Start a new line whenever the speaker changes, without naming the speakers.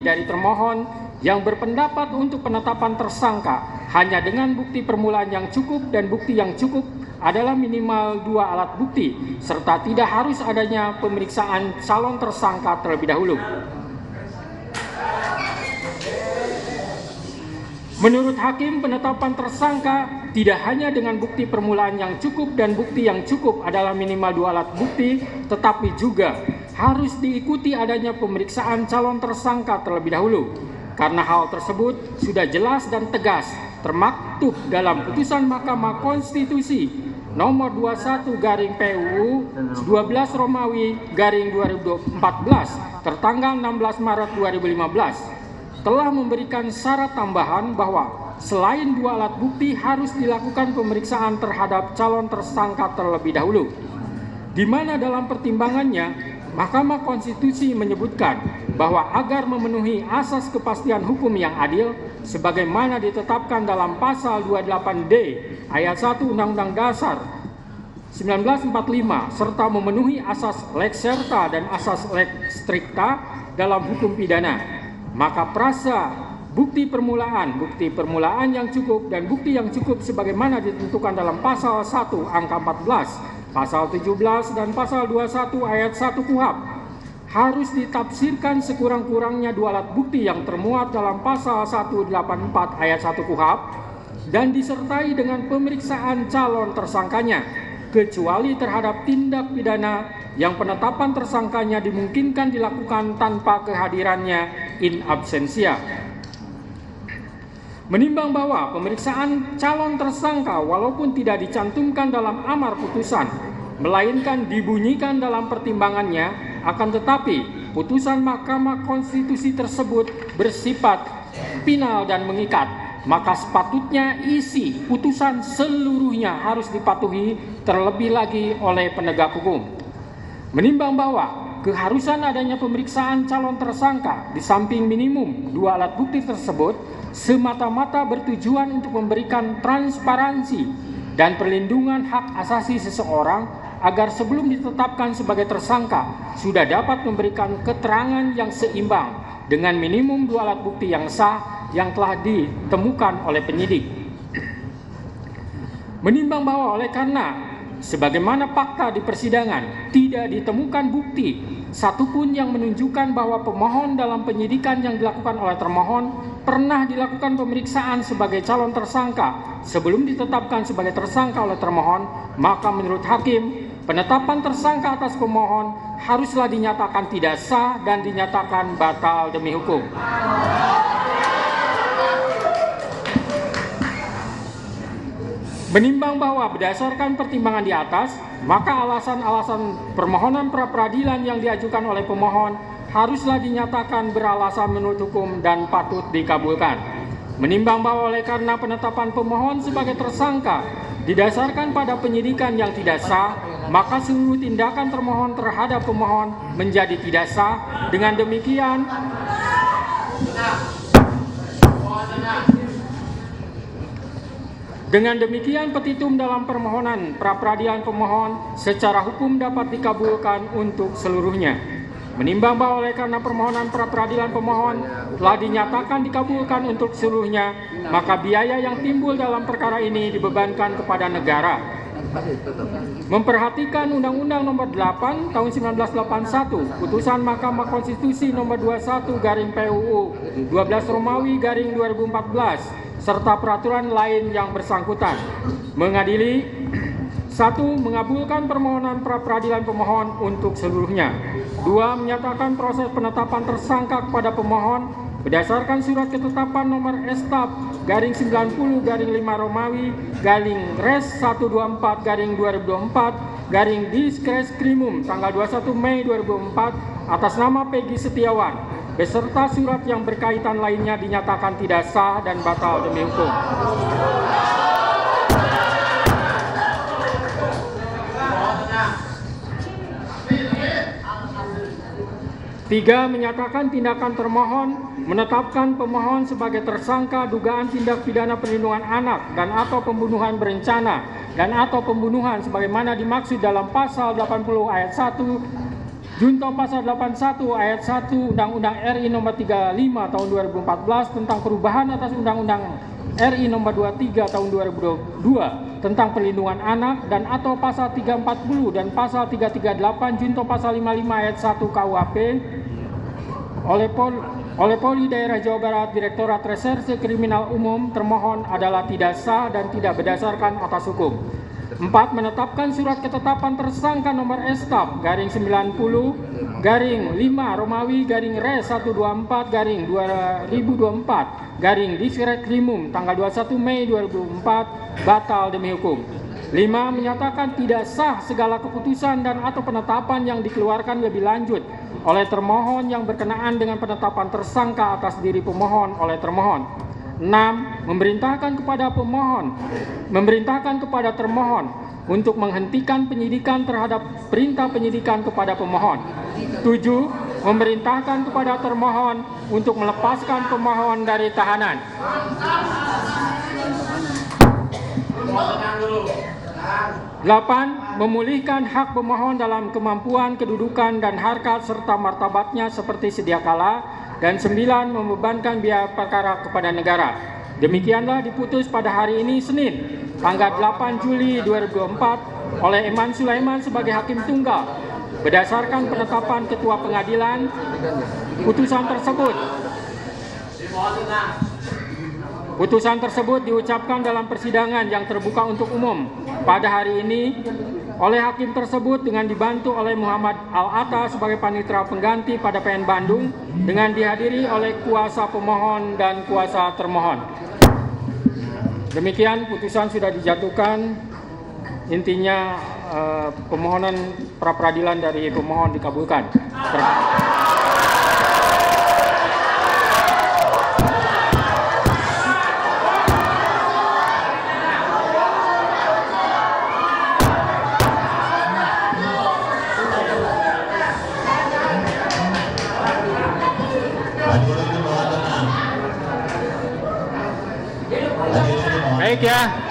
dari termohon yang berpendapat untuk penetapan tersangka hanya dengan bukti permulaan yang cukup, dan bukti yang cukup adalah minimal 2 alat bukti, serta tidak harus adanya pemeriksaan calon tersangka terlebih dahulu. Menurut hakim, penetapan tersangka tidak hanya dengan bukti permulaan yang cukup dan bukti yang cukup adalah minimal 2 alat bukti, tetapi juga harus diikuti adanya pemeriksaan calon tersangka terlebih dahulu. Karena hal tersebut sudah jelas dan tegas termaktub dalam putusan Mahkamah Konstitusi nomor 21/PUU 12 Romawi garing 2014 tertanggal 16 Maret 2015 telah memberikan syarat tambahan bahwa selain 2 alat bukti harus dilakukan pemeriksaan terhadap calon tersangka terlebih dahulu, di mana dalam pertimbangannya Mahkamah Konstitusi menyebutkan bahwa agar memenuhi asas kepastian hukum yang adil sebagaimana ditetapkan dalam pasal 28D ayat 1 Undang-Undang Dasar 1945 serta memenuhi asas lex serta dan asas lex stricta dalam hukum pidana, maka prasa bukti permulaan yang cukup dan bukti yang cukup sebagaimana ditentukan dalam pasal 1 angka 14, pasal 17 dan pasal 21 ayat 1 KUHP harus ditafsirkan sekurang-kurangnya 2 alat bukti yang termuat dalam pasal 184 ayat 1 KUHP dan disertai dengan pemeriksaan calon tersangkanya, kecuali terhadap tindak pidana yang penetapan tersangkanya dimungkinkan dilakukan tanpa kehadirannya in absentia. Menimbang bahwa pemeriksaan calon tersangka walaupun tidak dicantumkan dalam amar putusan, melainkan dibunyikan dalam pertimbangannya, akan tetapi putusan Mahkamah Konstitusi tersebut bersifat final dan mengikat, maka sepatutnya isi putusan seluruhnya harus dipatuhi terlebih lagi oleh penegak hukum. Menimbang bahwa keharusan adanya pemeriksaan calon tersangka di samping minimum 2 alat bukti tersebut semata-mata bertujuan untuk memberikan transparansi dan perlindungan hak asasi seseorang agar sebelum ditetapkan sebagai tersangka sudah dapat memberikan keterangan yang seimbang dengan minimum 2 alat bukti yang sah yang telah ditemukan oleh penyidik. Menimbang bahwa oleh karena sebagaimana fakta di persidangan tidak ditemukan bukti satupun yang menunjukkan bahwa pemohon dalam penyidikan yang dilakukan oleh termohon pernah dilakukan pemeriksaan sebagai calon tersangka sebelum ditetapkan sebagai tersangka oleh termohon, maka menurut hakim penetapan tersangka atas pemohon haruslah dinyatakan tidak sah dan dinyatakan batal demi hukum. Menimbang bahwa berdasarkan pertimbangan di atas, maka alasan-alasan permohonan pra-peradilan yang diajukan oleh pemohon haruslah dinyatakan beralasan menurut hukum dan patut dikabulkan. Menimbang bahwa oleh karena penetapan pemohon sebagai tersangka didasarkan pada penyidikan yang tidak sah, maka seluruh tindakan termohon terhadap pemohon menjadi tidak sah. Dengan demikian petitum dalam permohonan pra-peradilan pemohon secara hukum dapat dikabulkan untuk seluruhnya. Menimbang bahwa oleh karena permohonan pra-peradilan pemohon telah dinyatakan dikabulkan untuk seluruhnya, maka biaya yang timbul dalam perkara ini dibebankan kepada negara. Memperhatikan Undang-Undang Nomor 8 Tahun 1981, Putusan Mahkamah Konstitusi Nomor 21/PUU 12 Romawi garing 2014 serta peraturan lain yang bersangkutan, mengadili 1. Mengabulkan permohonan pra-peradilan pemohon untuk seluruhnya. 2. Menyatakan proses penetapan tersangka kepada pemohon berdasarkan surat ketetapan nomor Estap garing 90 garing 5 Romawi garing Res 124 garing 2024 garing Diskreskrimum tanggal 21 Mei 2004 atas nama Peggy Setiawan beserta surat yang berkaitan lainnya dinyatakan tidak sah dan batal demi hukum. 3. Menyatakan tindakan termohon menetapkan pemohon sebagai tersangka dugaan tindak pidana perlindungan anak dan atau pembunuhan berencana dan atau pembunuhan sebagaimana dimaksud dalam pasal 80 ayat 1 Junto pasal 81 ayat 1 Undang-Undang RI nomor 35 tahun 2014 tentang perubahan atas Undang-Undang RI nomor 23 tahun 2022 tentang perlindungan anak dan atau pasal 340 dan pasal 338 junto pasal 55 ayat 1 KUHP oleh Polri Daerah Jawa Barat Direktorat Reserse Kriminal Umum termohon adalah tidak sah dan tidak berdasarkan atas hukum. 4. Menetapkan surat ketetapan tersangka nomor Estaf garing 90 garing 5 Romawi garing Res 124 garing 2024 garing Diskrekrimum tanggal 21 Mei 2004 batal demi hukum. 5. Menyatakan tidak sah segala keputusan dan atau penetapan yang dikeluarkan lebih lanjut oleh termohon yang berkenaan dengan penetapan tersangka atas diri pemohon oleh termohon. 6. Memerintahkan kepada termohon untuk menghentikan penyidikan terhadap perintah penyidikan kepada pemohon. 7. Memerintahkan kepada termohon untuk melepaskan pemohon dari tahanan. 8. Memulihkan hak pemohon dalam kemampuan, kedudukan, dan harkat serta martabatnya seperti sedia kala. Dan 9. Membebankan biaya perkara kepada negara. Demikianlah diputus pada hari ini Senin, tanggal 8 Juli 2024 oleh Eman Sulaiman sebagai Hakim Tunggal. Berdasarkan penetapan Ketua Pengadilan, putusan tersebut diucapkan dalam persidangan yang terbuka untuk umum pada hari ini oleh hakim tersebut dengan dibantu oleh Muhammad Al-Atta sebagai panitera pengganti pada PN Bandung dengan dihadiri oleh kuasa pemohon dan kuasa termohon. Demikian putusan sudah dijatuhkan. Intinya permohonan pra peradilan dari pemohon dikabulkan.
Baik ya.